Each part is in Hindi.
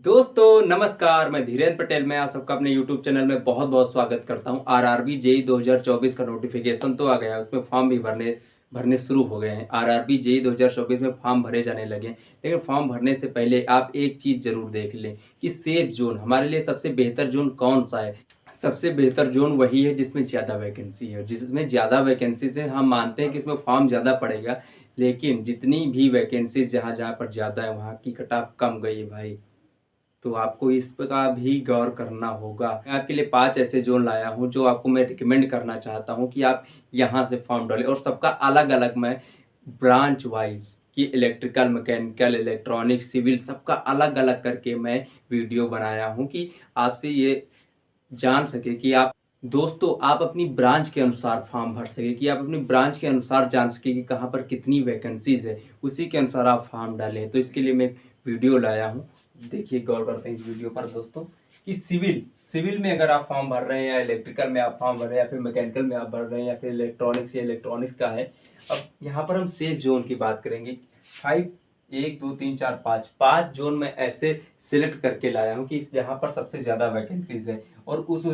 दोस्तों नमस्कार, मैं धीरेन्द्र पटेल। मैं आप सबका अपने YouTube चैनल में बहुत बहुत स्वागत करता हूं। आरआरबी जेई 2024 का नोटिफिकेशन तो आ गया है, उसमें फॉर्म भी भरने शुरू हो गए हैं। आरआरबी जेई 2024 में फॉर्म भरे जाने लगे हैं, लेकिन फॉर्म भरने से पहले आप एक चीज़ जरूर देख लें कि सेफ जोन हमारे लिए सबसे बेहतर जोन कौन सा है। सबसे बेहतर जोन वही है जिसमें ज़्यादा वैकेंसी है। जिसमें ज़्यादा वैकेंसी से हम मानते हैं कि इसमें फॉर्म ज़्यादा पड़ेगा, लेकिन जितनी भी वैकेंसी जहाँ जहाँ पर ज़्यादा है वहाँ की कट ऑफ कम गई है भाई। तो आपको इस का भी गौर करना होगा। मैं आपके लिए 5 ऐसे जोन लाया हूँ जो आपको मैं रिकमेंड करना चाहता हूँ कि आप यहाँ से फॉर्म डालें, और सबका अलग-अलग मैं ब्रांच वाइज़ कि इलेक्ट्रिकल, मैकेनिकल, इलेक्ट्रॉनिक्स, सिविल सबका अलग-अलग करके मैं वीडियो बनाया हूँ कि आपसे ये जान सके कि आप दोस्तों आप अपनी ब्रांच के अनुसार फॉर्म भर सके, कि आप अपनी ब्रांच के अनुसार जान सके कि कहाँ पर कितनी वैकेंसीज है, उसी के अनुसार आप फॉर्म डालें। तो इसके लिए मैं एक वीडियो लाया हूँ। देखिए, गौर करते हैं इस वीडियो पर दोस्तों कि सिविल में अगर आप फॉर्म भर रहे हैं, या इलेक्ट्रिकल में आप फॉर्म भर रहे हैं, या फिर मैकेनिकल में आप भर रहे हैं, या फिर इलेक्ट्रॉनिक्स का है। अब यहाँ पर हम सेफ जोन की बात करेंगे। 5 1 2 3 4 5 जोन में ऐसे सिलेक्ट करके लाया हूँ कि जहाँ पर सबसे ज़्यादा वैकेंसीज है और उस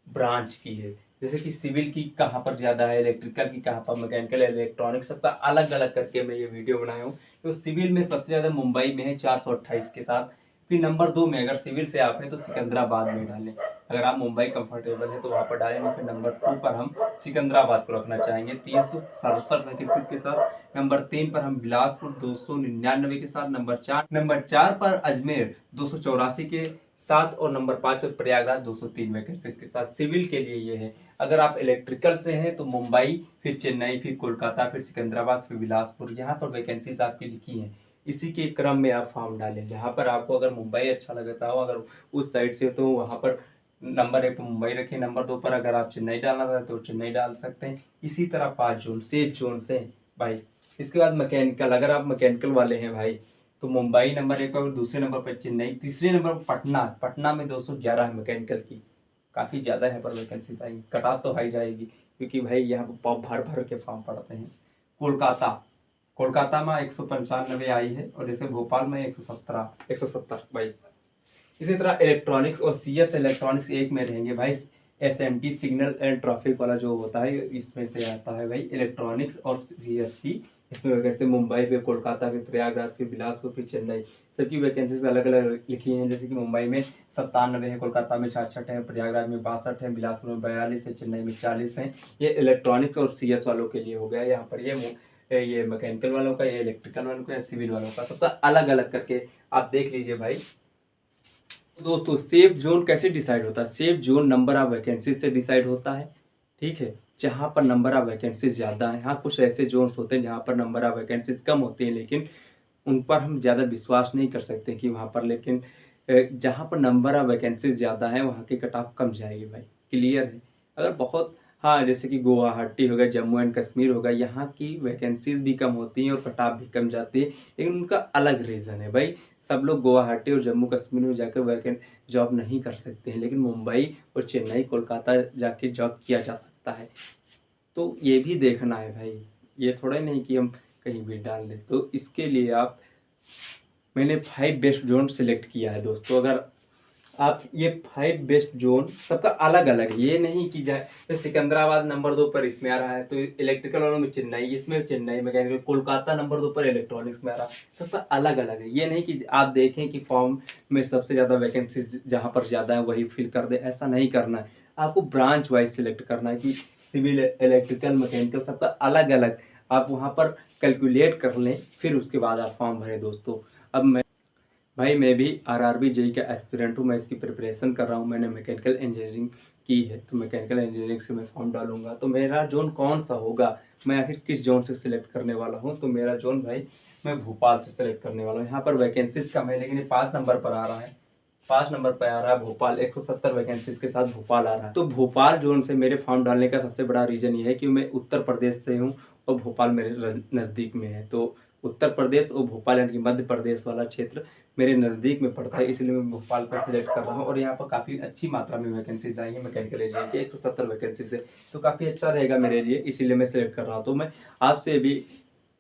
ब्रांच की है। जैसे कि सिविल की कहाँ पर ज़्यादा है, इलेक्ट्रिकल की कहाँ पर, मैकेनिकल, इलेक्ट्रॉनिक्स सबका अलग अलग करके मैं ये वीडियो बनाया हूँ। तो सिविल में सबसे ज़्यादा मुंबई में है 428 के साथ। फिर नंबर 2 में अगर सिविल से आप हैं तो सिकंदराबाद में डालें। अगर आप मुंबई कंफर्टेबल है तो वहाँ पर डालें। फिर नंबर 2 पर हम सिकंदराबाद को रखना चाहेंगे 367 वैकेंसीज के साथ। नंबर 3 पर हम बिलासपुर 299 के साथ। नंबर चार पर अजमेर 284 के साथ। और नंबर 5 पर प्रयागराज 203 वैकेंसीज के साथ। सिविल के लिए ये है। अगर आप इलेक्ट्रिकल से हैं तो मुंबई, फिर चेन्नई, फिर कोलकाता, फिर सिकंदराबाद, फिर बिलासपुर, यहाँ पर वैकेंसीज आपकी लिखी हैं। इसी के क्रम में आप फॉर्म डालें। जहाँ पर आपको अगर मुंबई अच्छा लगता हो, अगर उस साइड से, तो वहाँ पर नंबर 1 पर मुंबई रखें। नंबर 2 पर अगर आप चेन्नई डालना चाहते तो चेन्नई डाल सकते हैं। इसी तरह 5 जोन सेफ जोन से भाई। इसके बाद मैकेनिकल, अगर आप मैकेनिकल वाले हैं भाई तो मुंबई नंबर 1 पर, दूसरे नंबर पर चेन्नई, तीसरे नंबर पर पटना में 211 है मैकेनिकल की। काफ़ी ज़्यादा है पर वैकेंसी आएगी, कटा तो हाई जाएगी क्योंकि भाई यहाँ पर भर भर के फॉर्म पड़ते हैं। कोलकाता कोलकाता में 195 आई है, और जैसे भोपाल में 170 भाई। इसी तरह इलेक्ट्रॉनिक्स और CS इलेक्ट्रॉनिक्स एक में रहेंगे भाई। SMT सिग्नल एंड ट्रैफिक वाला जो होता है इसमें से आता है भाई इलेक्ट्रॉनिक्स और CST। इसमें वैकेंसी मुंबई, फिर कोलकाता, फिर प्रयागराज, फिर बिलासपुर, फिर चेन्नई, सबकी वैकेंसीज अलग अलग लिखी हैं। जैसे कि मुंबई में 97 है, कोलकाता में 66 है, प्रयागराज में 62 है, बिलासपुर में 42 है, चेन्नई में 40 है। ये इलेक्ट्रॉनिक्स और CS वालों के लिए हो गया। यहाँ पर ये मैकेनिकल वालों का, ये इलेक्ट्रिकल वालों का, या सिविल वालों का, सबका अलग अलग करके आप देख लीजिए भाई। दोस्तों सेफ जोन कैसे डिसाइड होता है? Safe zone number of vacancies से डिसाइड होता है, ठीक है। जहाँ पर नंबर ऑफ वैकेंसीज ज़्यादा है, हाँ कुछ ऐसे जोन्स होते हैं जहाँ पर नंबर ऑफ वैकेंसीज कम होती हैं, लेकिन उन पर हम ज़्यादा विश्वास नहीं कर सकते कि वहाँ पर, लेकिन जहाँ पर नंबर ऑफ वैकेंसीज ज़्यादा है वहाँ की कट ऑफ कम जाएगी भाई। क्लियर है? अगर बहुत, हाँ जैसे कि गुवाहाटी हो गया, जम्मू एंड कश्मीर हो गया, यहाँ की वैकेंसीज भी कम होती हैं और कट ऑफ भी कम जाती है, लेकिन उनका अलग रीज़न है भाई। सब लोग गुवाहाटी और जम्मू कश्मीर में जाकर वैकेंट जॉब नहीं कर सकते हैं, लेकिन मुंबई और चेन्नई, कोलकाता जाके जॉब किया जा सकता है। तो ये भी देखना है भाई, ये थोड़ा ही नहीं कि हम कहीं भी डाल दें। तो इसके लिए मैंने 5 बेस्ट जोन सिलेक्ट किया है दोस्तों। अगर आप ये 5 बेस्ट जोन सबका अलग अलग है, ये नहीं कि जाए तो सिकंदराबाद नंबर 2 पर इसमें आ रहा है तो इलेक्ट्रिकल वालों में चेन्नई, इसमें चेन्नई मैकेनिकल, कोलकाता नंबर 2 पर इलेक्ट्रॉनिक्स में आ रहा है। सबका अलग अलग है। ये नहीं कि आप देखें कि फॉर्म में सबसे ज़्यादा वैकेंसी जहाँ पर ज़्यादा है वही फिल कर दे, ऐसा नहीं करना है। आपको ब्रांच वाइज सिलेक्ट करना है कि सिविल, इलेक्ट्रिकल, मैकेनिकल सबका अलग अलग आप वहाँ पर कैलकुलेट कर लें, फिर उसके बाद आप फॉर्म भरें दोस्तों। अब मैं भी आरआरबी जेई का एस्पिरेंट हूँ, मैं इसकी प्रिपरेशन कर रहा हूँ। मैंने मैकेनिकल इंजीनियरिंग की है, तो मैकेनिकल इंजीनियरिंग से मैं फॉर्म डालूंगा। तो मेरा जोन कौन सा होगा, मैं आखिर किस जोन से सिलेक्ट करने वाला हूँ? तो मेरा जोन भाई मैं भोपाल से सिलेक्ट करने वाला हूँ। यहाँ पर वैकेंसीज कम है, लेकिन ये 5 नंबर पर आ रहा है। 5 नंबर पर आ रहा है भोपाल, 170 वैकेंसीज के साथ भोपाल आ रहा है। तो भोपाल जोन से मेरे फॉर्म डालने का सबसे बड़ा रीज़न ये है कि मैं उत्तर प्रदेश से हूँ और भोपाल मेरे नज़दीक में है। तो उत्तर प्रदेश और भोपाल यानी कि मध्य प्रदेश वाला क्षेत्र मेरे नज़दीक में पड़ता है, इसलिए मैं भोपाल को सिलेक्ट कर रहा हूँ। और यहाँ पर काफ़ी अच्छी मात्रा में वैकेंसीज आई हैं मैकेनिकल इंजीनियरिंग के, 170 वैकेंसी से, तो काफ़ी अच्छा रहेगा मेरे लिए, इसीलिए मैं सिलेक्ट कर रहा हूँ। तो मैं आपसे भी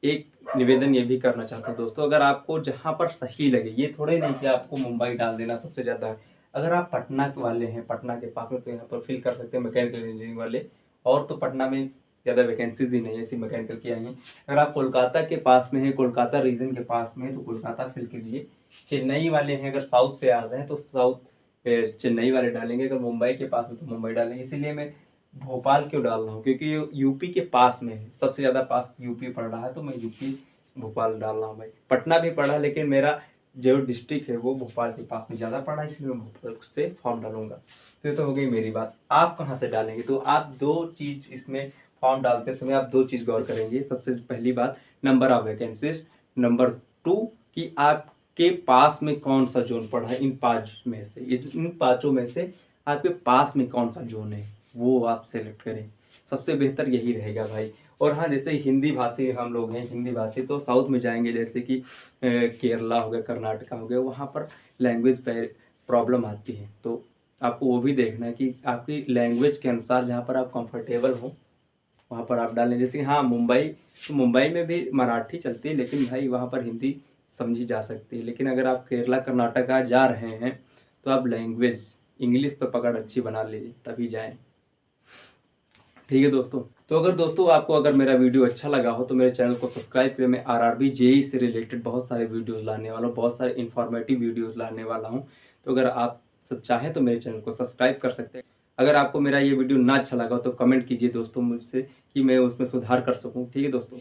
एक निवेदन ये भी करना चाहता हूँ दोस्तों, अगर आपको जहाँ पर सही लगे, ये थोड़े नहीं कि आपको मुंबई डाल देना सबसे ज़्यादा है। अगर आप पटना वाले हैं, पटना के पास में, तो यहाँ पर फिल कर सकते हैं मैकेनिकल इंजीनियरिंग वाले। और तो पटना में ज़्यादा वैकेंसीज ही नहीं है ऐसी मैकेनिकल की आई हैं। अगर आप कोलकाता के पास में है, कोलकाता रीजन के पास में है, तो कोलकाता फिल कीजिए। चेन्नई वाले हैं, अगर साउथ से आ रहे हैं तो साउथ चेन्नई वाले डालेंगे। अगर मुंबई के पास में तो मुंबई डालेंगे। इसीलिए मैं भोपाल क्यों डाल रहा हूँ, क्योंकि ये यूपी के पास में है, सबसे ज़्यादा पास यूपी पड़ रहा है, तो मैं यूपी भोपाल डाल रहा हूँ भाई। पटना भी पढ़ा, लेकिन मेरा जो डिस्ट्रिक्ट है वो भोपाल के पास में ज़्यादा पड़ा, इसलिए मैं भोपाल से फॉर्म डालूंगा। तो ये तो हो गई मेरी बात। आप कहाँ से डालेंगे, तो आप दो चीज़ इसमें फॉर्म डालते समय आप दो चीज़ गौर करेंगे। सबसे पहली बात, नंबर ऑफ वैकेंसीज। नंबर 2 कि आपके पास में कौन सा जोन पड़ा है, इन 5 में से, इन 5 में से आपके पास में कौन सा जोन है वो आप सेलेक्ट करें। सबसे बेहतर यही रहेगा भाई। और हाँ, जैसे हिंदी भाषी हम लोग हैं, हिंदी भाषी, तो साउथ में जाएंगे, जैसे कि केरला हो गया, कर्नाटका हो गया, वहाँ पर लैंग्वेज प्रॉब्लम आती है। तो आपको वो भी देखना है कि आपकी लैंग्वेज के अनुसार जहाँ पर आप कंफर्टेबल हो वहाँ पर आप डालें। जैसे हाँ, मुंबई, तो मुंबई में भी मराठी चलती है, लेकिन भाई वहाँ पर हिंदी समझी जा सकती है। लेकिन अगर आप केरला कर्नाटका जा रहे हैं तो आप लैंग्वेज इंग्लिश पर पकड़ अच्छी बना लीजिए, तभी जाएं। ठीक है दोस्तों। तो अगर दोस्तों आपको अगर मेरा वीडियो अच्छा लगा हो तो मेरे चैनल को सब्सक्राइब करें। मैं आरआरबी जेई से रिलेटेड बहुत सारे वीडियोस लाने वाला हूँ, बहुत सारे इन्फॉर्मेटिव वीडियोस लाने वाला हूँ। तो अगर आप सब चाहें तो मेरे चैनल को सब्सक्राइब कर सकते हैं। अगर आपको मेरा ये वीडियो ना अच्छा लगा हो तो कमेंट कीजिए दोस्तों मुझसे, कि मैं उसमें सुधार कर सकूँ। ठीक है दोस्तों।